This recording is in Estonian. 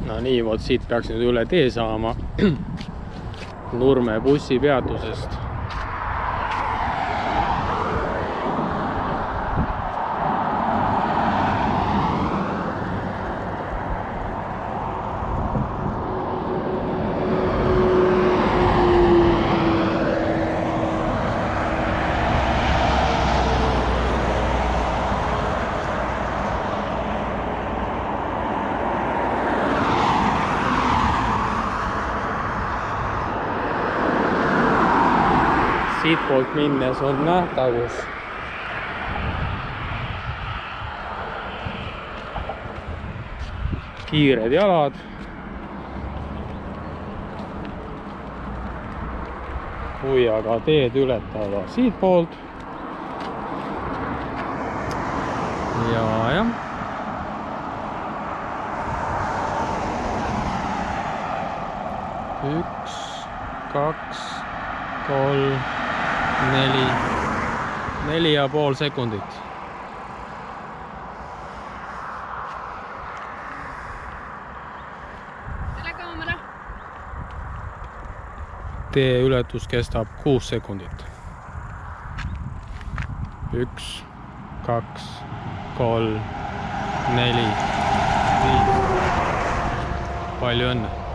No nii, vot siit peaks nüüd üle tee saama Nurme bussipeatusest. Siit poolt minnes on nähtavus. Kiired jalad. Kui aga teed ületada siit poolt. Ja. 1, 2, 3, 4,5 sekundit. Tee ületus kestab 6 sekundit. 1, 2, 3, 4, 5. Palju õnne!